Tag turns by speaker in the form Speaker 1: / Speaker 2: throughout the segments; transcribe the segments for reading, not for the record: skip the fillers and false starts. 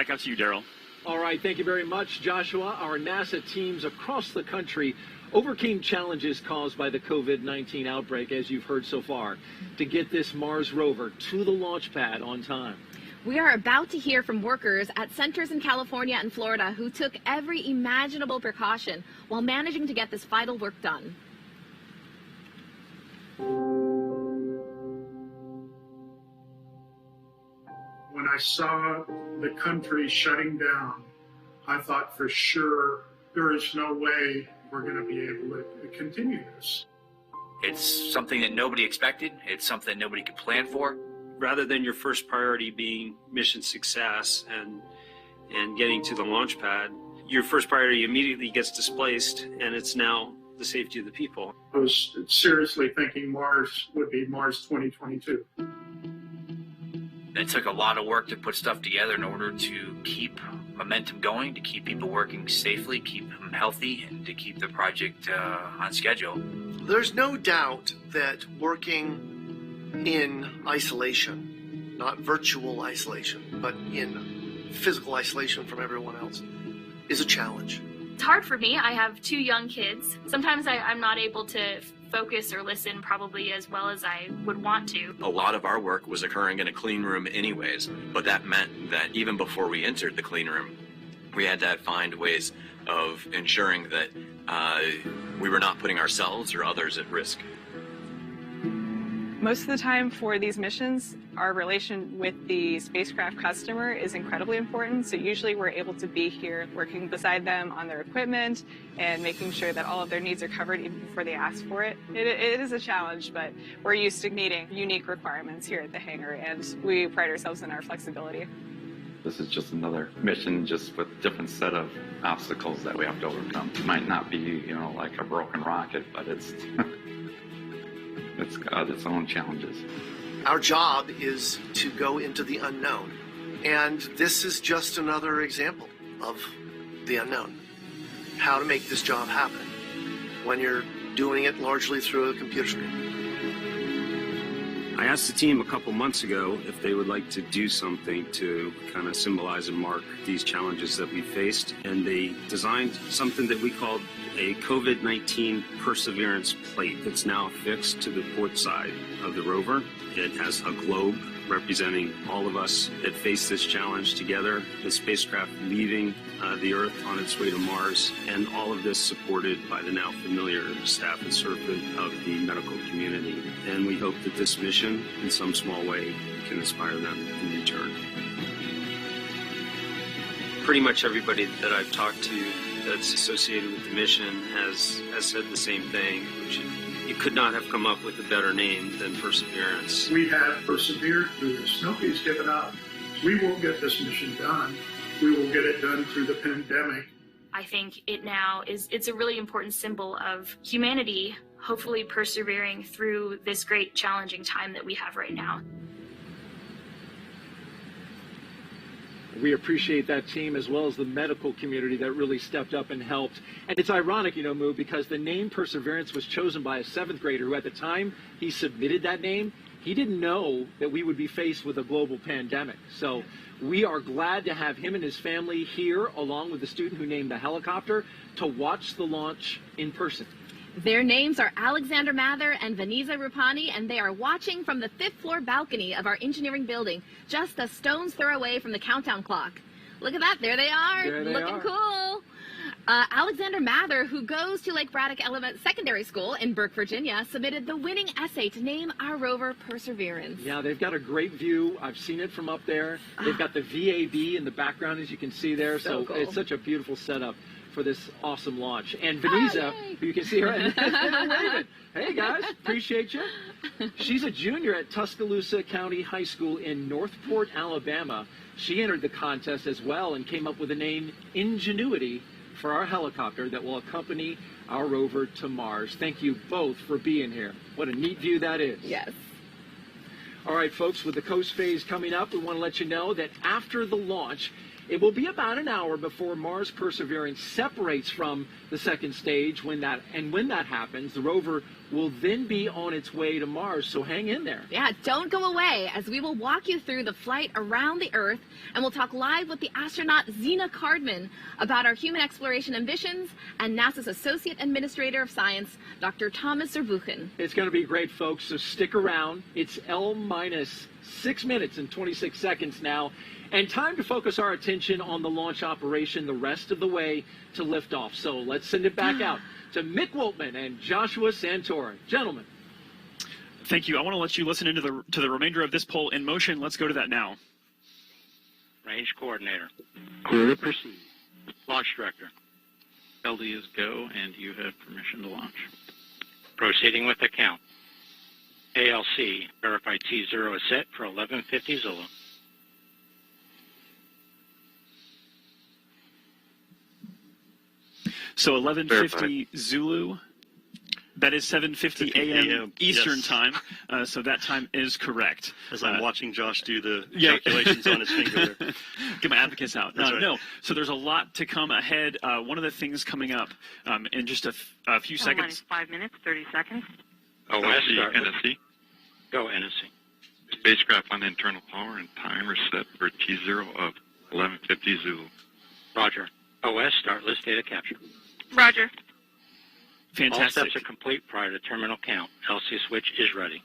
Speaker 1: back out to you, Daryl.
Speaker 2: All right, thank you very much, Joshua. Our NASA teams across the country overcame challenges caused by the COVID-19 outbreak, as you've heard so far, to get this Mars rover to the launch pad on time.
Speaker 3: We are about to hear from workers at centers in California and Florida who took every imaginable precaution while managing to get this vital work done.
Speaker 4: When I saw the country shutting down, I thought for sure there is no way we're going to be able to continue this.
Speaker 5: It's something that nobody expected. It's something nobody could plan for.
Speaker 6: Rather than your first priority being mission success and getting to the launch pad, your first priority immediately gets displaced, and it's now the safety of the people.
Speaker 4: I was seriously thinking Mars would be Mars 2022.
Speaker 5: It took a lot of work to put stuff together in order to keep momentum going, to keep people working safely, keep them healthy, and to keep the project on schedule.
Speaker 7: There's no doubt that working in isolation, not virtual isolation, but in physical isolation from everyone else, is a challenge.
Speaker 8: It's hard for me. I have 2 young kids. Sometimes I'm not able to focus or listen probably as well as I would want to.
Speaker 9: A lot of our work was occurring in a clean room anyways, but that meant that even before we entered the clean room, we had to find ways of ensuring that we were not putting ourselves or others at risk.
Speaker 10: Most of the time for these missions, our relation with the spacecraft customer is incredibly important. So usually we're able to be here working beside them on their equipment and making sure that all of their needs are covered even before they ask for it. It is a challenge, but we're used to meeting unique requirements here at the hangar, and we pride ourselves in our flexibility.
Speaker 11: This is just another mission, just with a different set of obstacles that we have to overcome. It might not be, like a broken rocket, but it's it's got its own challenges.
Speaker 7: Our job is to go into the unknown, and this is just another example of the unknown. How to make this job happen when you're doing it largely through a computer screen.
Speaker 6: I asked the team a couple months ago if they would like to do something to kind of symbolize and mark these challenges that we faced, and they designed something that we called a COVID-19 perseverance plate that's now affixed to the port side of the rover. It has a globe representing all of us that face this challenge together, the spacecraft leaving the Earth on its way to Mars, and all of this supported by the now familiar staff and servant of the medical community. And we hope that this mission, in some small way, can inspire them in return. Pretty much everybody that I've talked to that's associated with the mission has said the same thing, which you could not have come up with a better name than Perseverance.
Speaker 4: We have persevered through this. Nobody's given up. We will get this mission done. We will get it done through the pandemic.
Speaker 8: I think it's a really important symbol of humanity, hopefully persevering through this great challenging time that we have right now.
Speaker 2: We appreciate that team as well as the medical community that really stepped up and helped. And it's ironic, Moo, because the name Perseverance was chosen by a 7th grader who at the time he submitted that name, he didn't know that we would be faced with a global pandemic. So we are glad to have him and his family here along with the student who named the helicopter to watch the launch in person.
Speaker 3: Their names are Alexander Mather and Vanessa Rupani, and they are watching from the 5th floor balcony of our engineering building, just a stone's throw away from the countdown clock. Look at that, there they are, looking cool. Alexander Mather, who goes to Lake Braddock Secondary School in Burke, Virginia, submitted the winning essay to name our rover Perseverance.
Speaker 2: Yeah, they've got a great view. I've seen it from up there. They've got the VAB in the background, as you can see there, so cool. It's such a beautiful setup for this awesome launch. And Vanessa, who you can see her, waving. Hey guys, appreciate you. She's a junior at Tuscaloosa County High School in Northport, Alabama. She entered the contest as well and came up with the name Ingenuity for our helicopter that will accompany our rover to Mars. Thank you both for being here. What a neat view that is.
Speaker 3: Yes.
Speaker 2: All right, folks, with the coast phase coming up, we want to let you know that after the launch, it will be about an hour before Mars Perseverance separates from the second stage. When that happens, the rover will then be on its way to Mars, so hang in there.
Speaker 3: Yeah, don't go away, as we will walk you through the flight around the Earth, and we'll talk live with the astronaut Zena Cardman about our human exploration ambitions and NASA's Associate Administrator of Science, Dr. Thomas Zurbuchen.
Speaker 2: It's going to be great, folks, so stick around. It's L-minus 6 minutes and 26 seconds now, and time to focus our attention on the launch operation the rest of the way to liftoff. So let's send it back out to Mick Woltman and Joshua Santora. Gentlemen.
Speaker 1: Thank you. I want to let you listen into the remainder of this poll in motion. Let's go to that now.
Speaker 12: Range coordinator. Clear to proceed. Launch director. LD is go, and you have permission to launch. Proceeding with the count. ALC, verify T0 is set for 1150 Zulu.
Speaker 1: So 1150 Zulu. That is 7:50 a.m. Eastern time, so that time is correct.
Speaker 13: As I'm watching Josh do the calculations on his finger there.
Speaker 1: Get my advocates out.
Speaker 13: That's right.
Speaker 1: No, so there's a lot to come ahead. One of the things coming up in just a few seconds.
Speaker 14: 5 minutes, 30 seconds.
Speaker 12: OS,
Speaker 15: NSC.
Speaker 12: Go NSC.
Speaker 15: Spacecraft on internal power and timer set for T0 of 1150 Zulu.
Speaker 12: Roger. OS, start list data capture.
Speaker 14: Roger.
Speaker 1: Fantastic.
Speaker 12: All steps are complete prior to terminal count. LC switch is ready.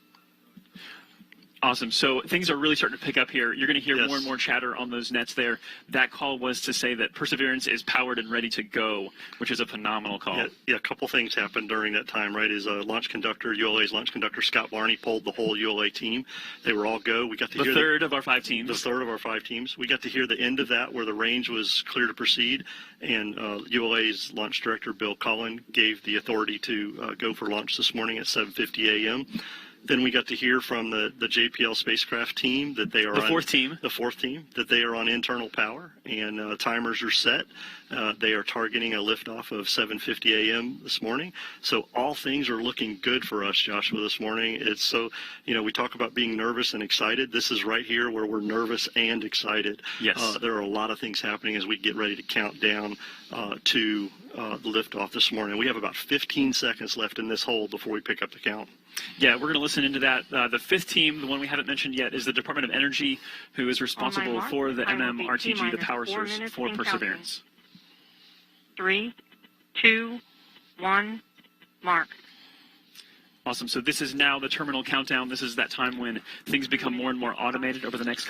Speaker 1: Awesome. So things are really starting to pick up here. You're going to hear more and more chatter on those nets there. That call was to say that Perseverance is powered and ready to go, which is a phenomenal call.
Speaker 13: Yeah, a couple things happened during that time, right? Launch conductor, ULA's launch conductor, Scott Barney, pulled the whole ULA team. They were all go. We got to hear
Speaker 1: the third of our 5 teams.
Speaker 13: The third of our 5 teams. We got to hear the end of that where the range was clear to proceed, and ULA's launch director, Bill Cullen, gave the authority to go for launch this morning at 7:50 a.m. Then we got to hear from the JPL spacecraft team that they are
Speaker 1: the fourth team,
Speaker 13: that they are on internal power, and timers are set. They are targeting a liftoff of 7:50 a.m. this morning. So all things are looking good for us, Joshua, this morning. It's so, we talk about being nervous and excited. This is right here where we're nervous and excited.
Speaker 1: Yes.
Speaker 13: There are a lot of things happening as we get ready to count down to the liftoff this morning. We have about 15 seconds left in this hold before we pick up the count.
Speaker 1: Yeah, we're going to listen into that. The 5th team, the one we haven't mentioned yet, is the Department of Energy, who is responsible for the MMRTG, the power source for Perseverance.
Speaker 14: 3, 2, 1, mark.
Speaker 1: Awesome. So this is now the terminal countdown. This is that time when things become more and more automated over the next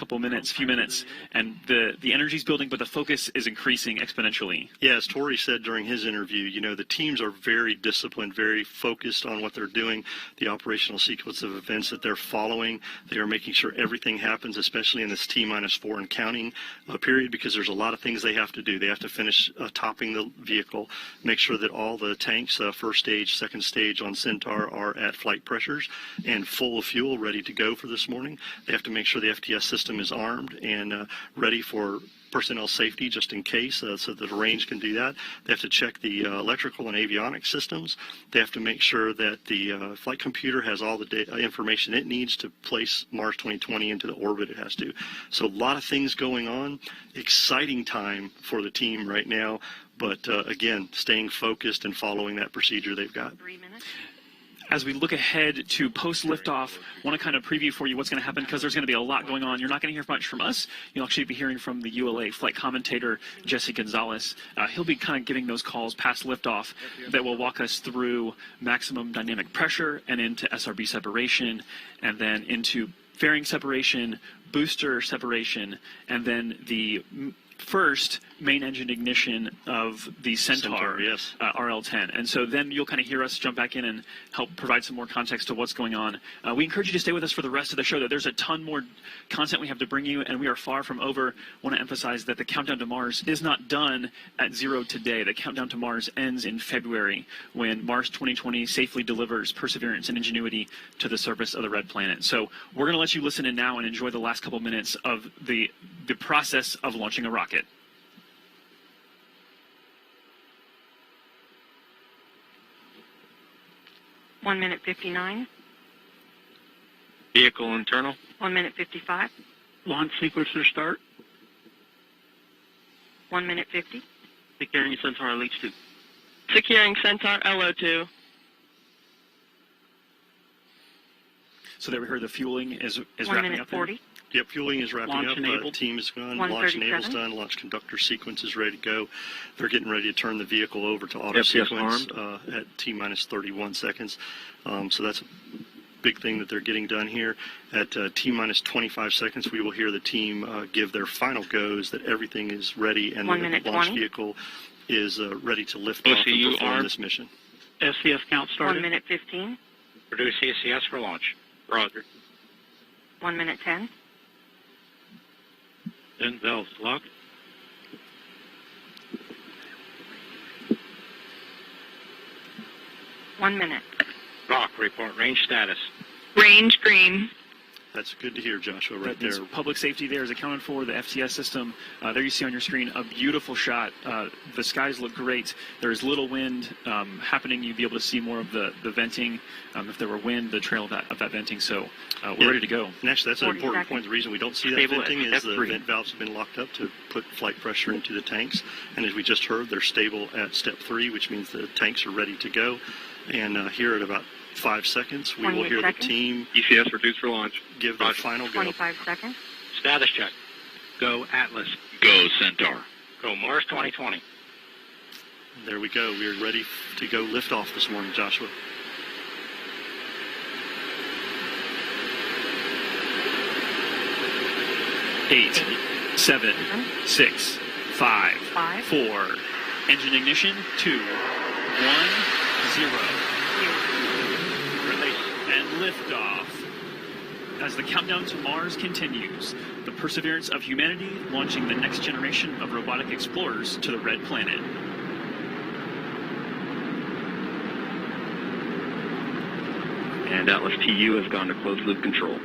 Speaker 1: few minutes, and the energy's building, but the focus is increasing exponentially.
Speaker 13: Yeah, as Tori said during his interview, the teams are very disciplined, very focused on what they're doing, the operational sequence of events that they're following. They are making sure everything happens, especially in this T-4 and counting period, because there's a lot of things they have to do. They have to finish topping the vehicle, make sure that all the tanks, first stage, second stage on Centaur, are at flight pressures and full of fuel, ready to go for this morning. They have to make sure the FTS system is armed and ready for personnel safety just in case, so that the range can do that. They have to check the electrical and avionics systems. They have to make sure that the flight computer has all the information it needs to place Mars 2020 into the orbit it has to. So a lot of things going on. Exciting time for the team right now, but again, staying focused and following that procedure they've got.
Speaker 14: 3 minutes.
Speaker 1: As we look ahead to post-liftoff, I want to kind of preview for you what's going to happen, because there's going to be a lot going on. You're not going to hear much from us. You'll actually be hearing from the ULA flight commentator, Jesse Gonzalez. He'll be kind of giving those calls past liftoff that will walk us through maximum dynamic pressure and into SRB separation, and then into fairing separation, booster separation, and then the first main engine ignition of the Centaur,
Speaker 13: yes.
Speaker 1: RL-10. And so then you'll kind of hear us jump back in and help provide some more context to what's going on. We encourage you to stay with us for the rest of the show. There's a ton more content we have to bring you, and we are far from over. I want to emphasize that the countdown to Mars is not done at 0 today. The countdown to Mars ends in February, when Mars 2020 safely delivers Perseverance and Ingenuity to the surface of the red planet. So we're going to let you listen in now and enjoy the last couple minutes of the process of launching a rocket.
Speaker 14: One minute 59.
Speaker 12: Vehicle internal.
Speaker 14: 1 minute 55.
Speaker 12: Launch sequencer start.
Speaker 14: 1 minute 50.
Speaker 12: Securing Centaur LH2.
Speaker 16: Securing Centaur LO2.
Speaker 1: So there we heard the fueling is
Speaker 14: 1
Speaker 1: wrapping
Speaker 14: minute
Speaker 1: up. There.
Speaker 14: 40.
Speaker 13: Yep, fueling is wrapping
Speaker 1: Launch
Speaker 13: up.
Speaker 1: enabled.
Speaker 13: Team is gone. Launch enable's
Speaker 14: 137.
Speaker 13: done. Launch conductor sequence is ready to go. They're getting ready to turn the vehicle over to auto
Speaker 16: FPS
Speaker 13: sequence at T-minus 31 seconds. So that's a big thing that they're getting done here. At T-minus 25 seconds, we will hear the team give their final goes that everything is ready and
Speaker 14: 1
Speaker 13: the
Speaker 14: minute
Speaker 13: launch
Speaker 14: 20.
Speaker 13: vehicle is ready to lift off and
Speaker 12: OCU
Speaker 13: perform
Speaker 12: arm.
Speaker 13: this mission.
Speaker 12: SCS count
Speaker 14: 1
Speaker 12: started.
Speaker 14: minute 15.
Speaker 12: Produce ACS for launch. Roger.
Speaker 14: 1 minute 10.
Speaker 12: Then valves locked.
Speaker 14: One minute.
Speaker 12: Rock, report range status.
Speaker 14: Range green.
Speaker 13: That's good to hear, Joshua, right
Speaker 1: That means
Speaker 13: there.
Speaker 1: public safety there is accounted for. The FTS system, there you see on your screen, a beautiful shot. The skies look great. There's little wind happening. You'd be able to see more of the venting. If there were wind, the trail of that venting. So we're ready to go.
Speaker 13: And actually, that's an
Speaker 14: 40
Speaker 13: important
Speaker 14: seconds.
Speaker 13: point. The reason we don't see that
Speaker 12: Stable
Speaker 13: venting
Speaker 12: at
Speaker 13: is the
Speaker 12: F3.
Speaker 13: vent valves have been locked up to put flight pressure into the tanks. And as we just heard, they're stable at step 3, which means the tanks are ready to go. And here at about 5 seconds, we will
Speaker 14: 28
Speaker 13: hear
Speaker 14: seconds.
Speaker 13: the team
Speaker 12: ECS reduced for launch.
Speaker 13: give their
Speaker 12: Roger.
Speaker 13: final go.
Speaker 14: 25 seconds.
Speaker 12: Status check. Go Atlas. Go Centaur. Go Mars 2020.
Speaker 13: There we go. We are ready to go lift off this morning, Joshua.
Speaker 1: Eight, 7, 6, 5,
Speaker 14: Five.
Speaker 1: 4. Engine ignition. 2, 1, 0. Release and liftoff. As the countdown to Mars continues, the perseverance of humanity launching the next generation of robotic explorers to the Red Planet.
Speaker 16: And Atlas TU has gone to closed loop control.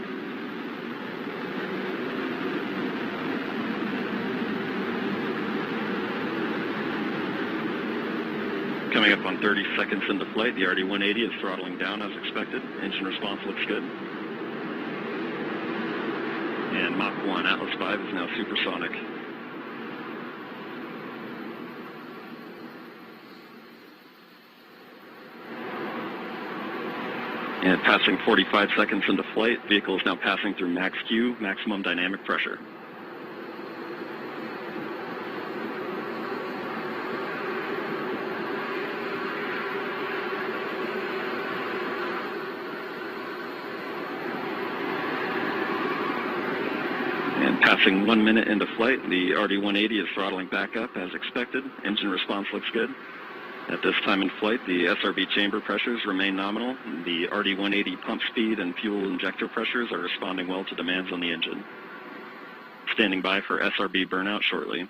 Speaker 16: Coming up on 30 seconds into flight, the RD-180 is throttling down as expected. Engine response looks good. And Mach 1 Atlas 5 is now supersonic. And passing 45 seconds into flight, vehicle is now passing through max Q, maximum dynamic pressure. And passing 1 minute into flight, the RD-180 is throttling back up as expected. Engine response looks good. At this time in flight, the SRB chamber pressures remain nominal. The RD-180 pump speed and fuel injector pressures are responding well to demands on the engine. Standing by for SRB burnout shortly.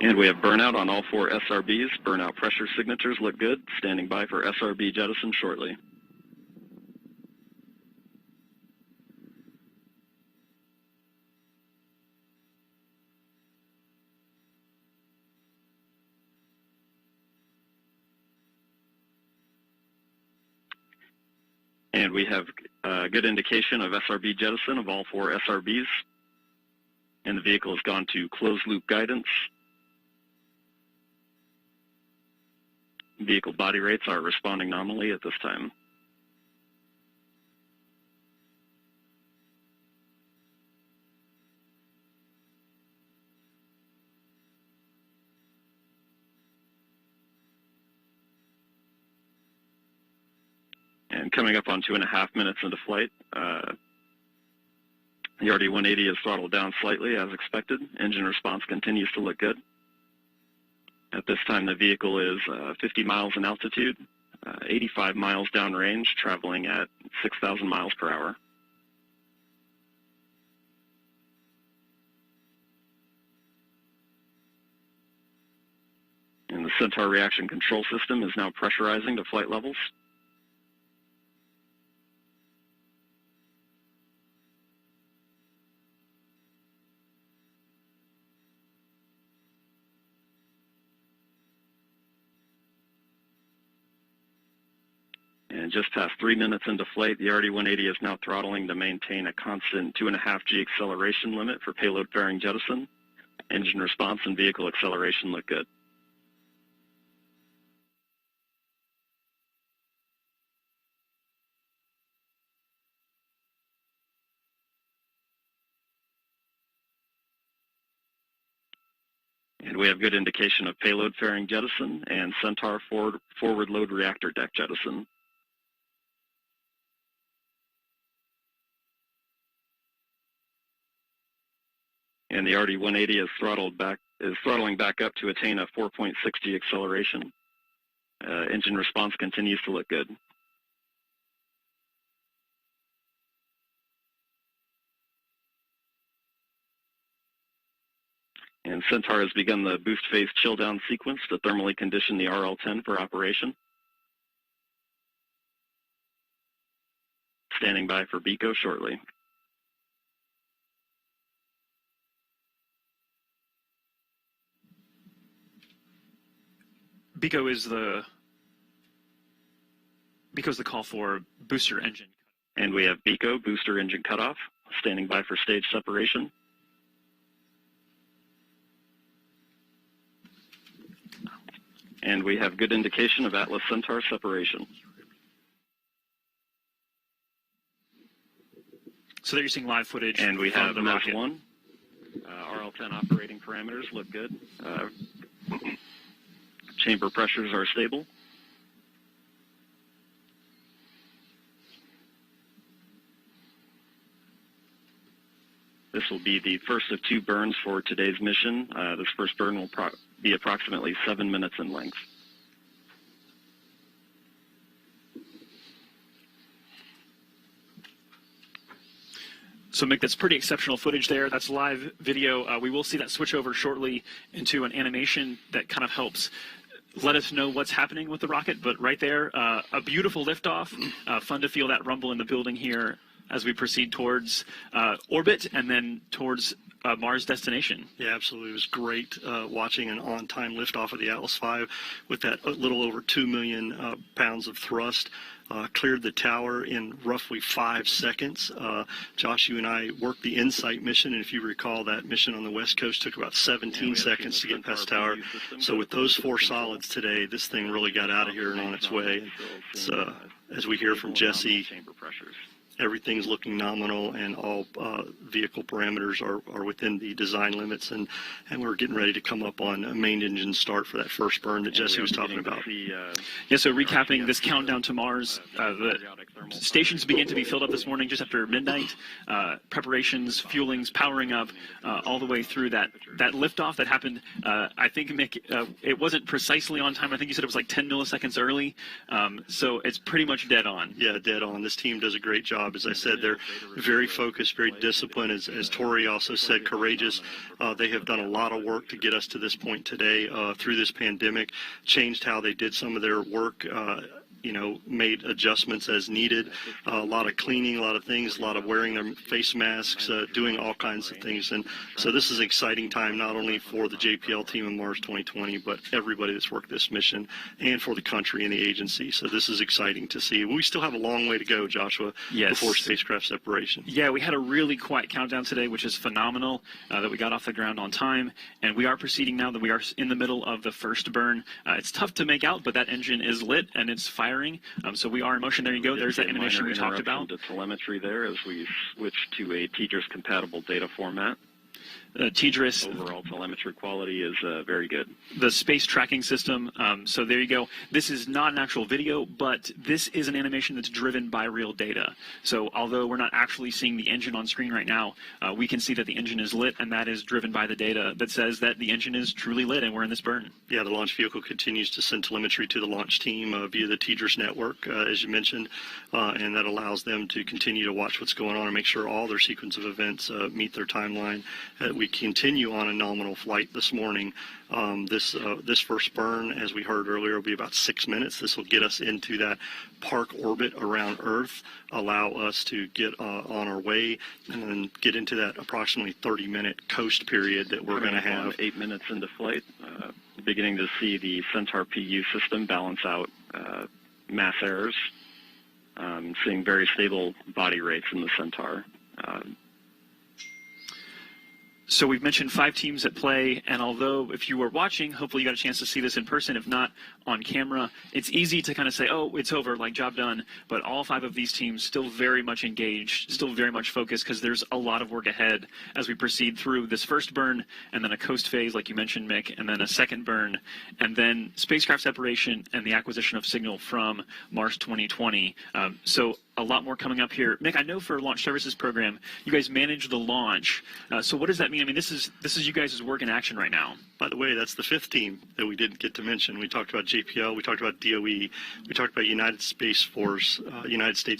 Speaker 16: And we have burnout on all 4 SRBs. Burnout pressure signatures look good. Standing by for SRB jettison shortly. And we have a good indication of SRB jettison of all 4 SRBs. And the vehicle has gone to closed loop guidance. Vehicle body rates are responding nominally at this time. And coming up on 2.5 minutes into flight, the RD-180 is throttled down slightly as expected. Engine response continues to look good. At this time, the vehicle is 50 miles in altitude, 85 miles downrange, traveling at 6,000 miles per hour. And the Centaur reaction control system is now pressurizing to flight levels. And just past 3 minutes into flight, the RD-180 is now throttling to maintain a constant 2.5 G acceleration limit for payload fairing jettison. Engine response and vehicle acceleration look good. we have good indication of payload fairing jettison and Centaur forward load reactor deck jettison. And the RD-180 is throttling back up to attain a 4.6G acceleration. Engine response continues to look good. And Centaur has begun the boost phase chill down sequence to thermally condition the RL-10 for operation. Standing by for BECO shortly.
Speaker 1: BECO's the call for booster engine.
Speaker 16: And we have BECO, booster engine cutoff, standing by for stage separation. And we have good indication of Atlas Centaur separation.
Speaker 1: So there you're seeing live footage.
Speaker 16: And we have
Speaker 1: the
Speaker 16: MES
Speaker 1: rocket.
Speaker 16: 1. RL-10 operating parameters look good. Chamber pressures are stable. This will be the first of 2 burns for today's mission. This first burn will be approximately 7 minutes in length.
Speaker 1: So, Mick, that's pretty exceptional footage there. That's live video. We will see that switch over shortly into an animation that kind of helps let us know what's happening with the rocket. But right there, a beautiful liftoff. Fun to feel that rumble in the building here as we proceed towards orbit and then towards Mars destination.
Speaker 13: Yeah, absolutely. It was great watching an on-time liftoff of the Atlas V with that little over 2 million pounds of thrust. Cleared the tower in roughly 5 seconds. Josh, you and I worked the InSight mission, and if you recall, that mission on the West Coast took about 17 seconds to get past tower. So with those 4 solids today, this thing really got out of here and on its way. It's, as we hear from Jesse, everything's looking nominal, and all vehicle parameters are within the design limits, and we're getting ready to come up on a main engine start for that first burn that Jesse was talking about.
Speaker 1: Yeah, so recapping this countdown to Mars, the stations began to be filled up this morning just after midnight. Preparations, fuelings, powering up, all the way through that liftoff that happened. I think, Mick, it wasn't precisely on time. I think you said it was like 10 milliseconds early. So it's pretty much dead on.
Speaker 13: Yeah, dead on. This team does a great job. As I said, they're very focused, very disciplined. As Tori also said, courageous. They have done a lot of work to get us to this point today through this pandemic, changed how they did some of their work, made adjustments as needed. A lot of cleaning, a lot of things, a lot of wearing their face masks, doing all kinds of things. And so this is an exciting time, not only for the JPL team in Mars 2020, but everybody that's worked this mission, and for the country and the agency. So this is exciting to see. We still have a long way to go, Joshua, before spacecraft separation.
Speaker 1: Yeah, we had a really quiet countdown today, which is phenomenal, that we got off the ground on time. And we are proceeding now that we are in the middle of the first burn. It's tough to make out, but that engine is lit and it's firing. So we are in motion. There you go. There's that animation we talked about.
Speaker 16: The telemetry there as we switch to a TDRS compatible data format.
Speaker 1: TDRS
Speaker 16: overall telemetry quality is very good.
Speaker 1: The space tracking system. So there you go. This is not an actual video, but this is an animation that's driven by real data. So although we're not actually seeing the engine on screen right now, we can see that the engine is lit, and that is driven by the data that says that the engine is truly lit and we're in this burn.
Speaker 13: Yeah, the launch vehicle continues to send telemetry to the launch team via the TDRS network, as you mentioned, and that allows them to continue to watch what's going on and make sure all their sequence of events meet their timeline. We continue on a nominal flight this morning. This first burn, as we heard earlier, will be about 6 minutes. This will get us into that park orbit around Earth, allow us to get on our way, and then get into that approximately 30-minute coast period that we're going to have.
Speaker 16: 8 minutes into flight, beginning to see the Centaur PU system balance out mass errors, seeing very stable body rates in the Centaur.
Speaker 1: So we've mentioned 5 teams at play, and although if you were watching, hopefully you got a chance to see this in person, if not on camera, it's easy to kind of say, oh, it's over, like job done, but all 5 of these teams still very much engaged, still very much focused, because there's a lot of work ahead as we proceed through this first burn, and then a coast phase, like you mentioned, Mick, and then a second burn, and then spacecraft separation and the acquisition of signal from Mars 2020. So a lot more coming up here. Mick, I know for Launch Services Program, you guys manage the launch. So what does that mean? I mean, this is you guys' work in action right now.
Speaker 13: By the way, that's the 5th team that we didn't get to mention. We talked about JPL, we talked about DOE, we talked about United States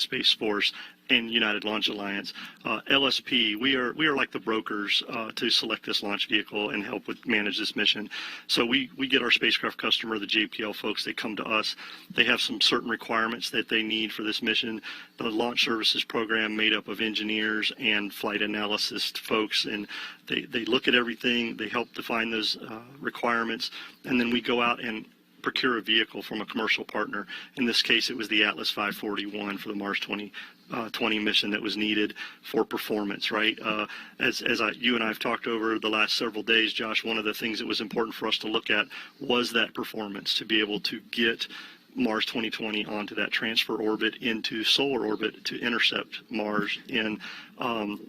Speaker 13: Space Force, and United Launch Alliance. LSP, we are like the brokers to select this launch vehicle and help with manage this mission. So we get our spacecraft customer, the JPL folks, they come to us. They have some certain requirements that they need for this mission. The Launch Services Program made up of engineers and flight analysis folks, and they look at everything, they help define those requirements, and then we go out and procure a vehicle from a commercial partner. In this case, it was the Atlas 541 for the Mars 2020 mission that was needed for performance, right? As you and I have talked over the last several days, Josh, one of the things that was important for us to look at was that performance, to be able to get Mars 2020 onto that transfer orbit into solar orbit to intercept Mars in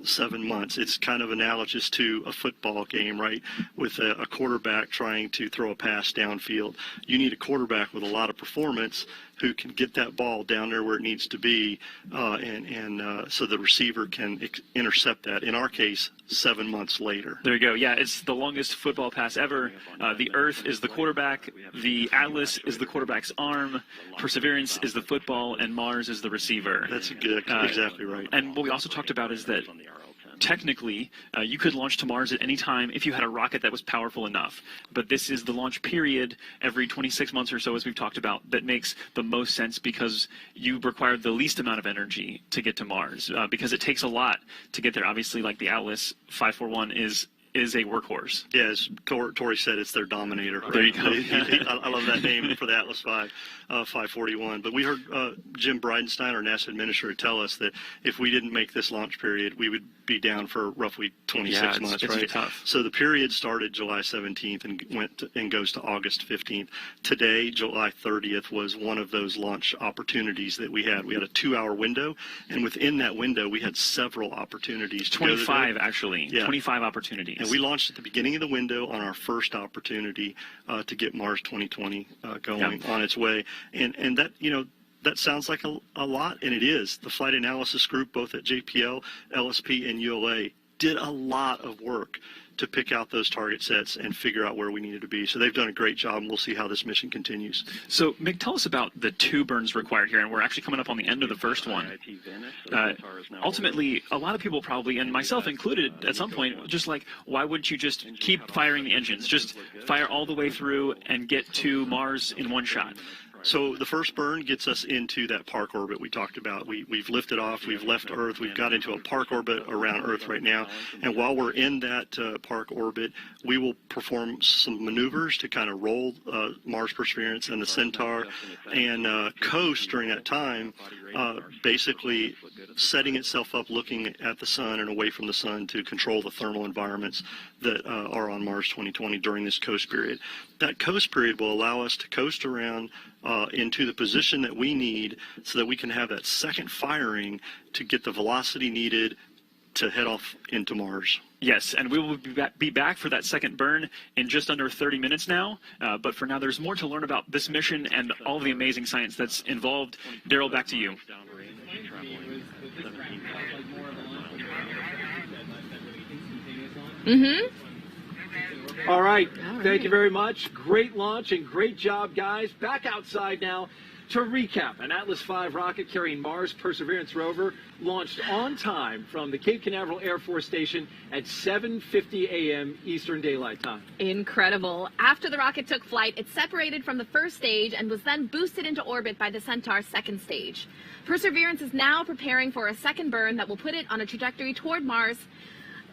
Speaker 13: 7 months. It's kind of analogous to a football game, right? With a quarterback trying to throw a pass downfield. You need a quarterback with a lot of performance who can get that ball down there where it needs to be, so the receiver can intercept that. In our case, 7 months later.
Speaker 1: There you go. Yeah, it's the longest football pass ever. The Earth is the quarterback, the Atlas is the quarterback's arm, Perseverance is the football, and Mars is the receiver.
Speaker 13: That's exactly right.
Speaker 1: And what we also talked about is that technically, you could launch to Mars at any time if you had a rocket that was powerful enough. But this is the launch period every 26 months or so, as we've talked about, that makes the most sense because you require the least amount of energy to get to Mars, because it takes a lot to get there. Obviously, like the Atlas 541 is a workhorse.
Speaker 13: Yeah, as Tori said, it's their Dominator. Right?
Speaker 1: There you go.
Speaker 13: I love that name for the Atlas 541. But we heard Jim Bridenstine, our NASA administrator, tell us that if we didn't make this launch period, we would be down for roughly 26 months, right?
Speaker 1: Tough.
Speaker 13: So the period started July 17th and goes to August 15th. Today, July 30th, was one of those launch opportunities that we had. We had a 2-hour window, and within that window, we had several opportunities.
Speaker 1: 25, actually.
Speaker 13: Yeah.
Speaker 1: 25 opportunities.
Speaker 13: And we launched at the beginning of the window on our first opportunity to get Mars 2020 going on its way. And that, that sounds like a lot, and it is. The flight analysis group, both at JPL, LSP, and ULA, did a lot of work to pick out those target sets and figure out where we needed to be. So they've done a great job, and we'll see how this mission continues.
Speaker 1: So, Mick, tell us about the 2 burns required here, and we're actually coming up on the end of the first one. Ultimately, a lot of people probably, and myself included at some point, just like, why wouldn't you just keep firing the engines? Just fire all the way through and get to Mars in one shot.
Speaker 13: So the first burn gets us into that park orbit we talked about. We've lifted off, we've left Earth, we've got into a park orbit around Earth right now. And while we're in that park orbit, we will perform some maneuvers to kind of roll Mars Perseverance and the Centaur and coast during that time, basically setting itself up looking at the sun and away from the sun to control the thermal environments that are on Mars 2020 during this coast period. That coast period will allow us to coast around into the position that we need so that we can have that second firing to get the velocity needed to head off into Mars.
Speaker 1: Yes, and we will be back for that second burn in just under 30 minutes now. But for now, there's more to learn about this mission and all the amazing science that's involved. Daryl, back to you.
Speaker 2: All right. Thank you very much. Great launch and great job, guys. Back outside now to recap. An Atlas V rocket carrying Mars Perseverance rover launched on time from the Cape Canaveral Air Force Station at 7:50 a.m. Eastern Daylight Time.
Speaker 3: Incredible. After the rocket took flight, it separated from the first stage and was then boosted into orbit by the Centaur's second stage. Perseverance is now preparing for a second burn that will put it on a trajectory toward Mars.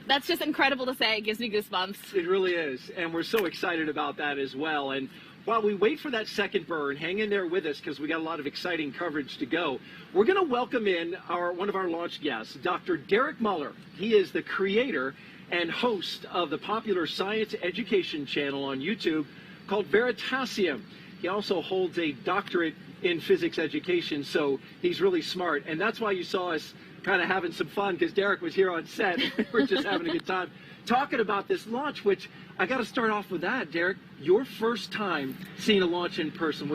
Speaker 3: That's just incredible to say. It gives me goosebumps.
Speaker 2: It really is. And we're so excited about that as well. And while we wait for that second burn, hang in there with us because we got a lot of exciting coverage to go. We're going to welcome in one of our launch guests, Dr. Derek Muller. He is the creator and host of the popular science education channel on YouTube called Veritasium. He also holds a doctorate in physics education, so he's really smart. And that's why you saw us kind of having some fun, because Derek was here on set. We were just having a good time talking about this launch, which I got to start off with that, Derek. Your first time seeing a launch in person.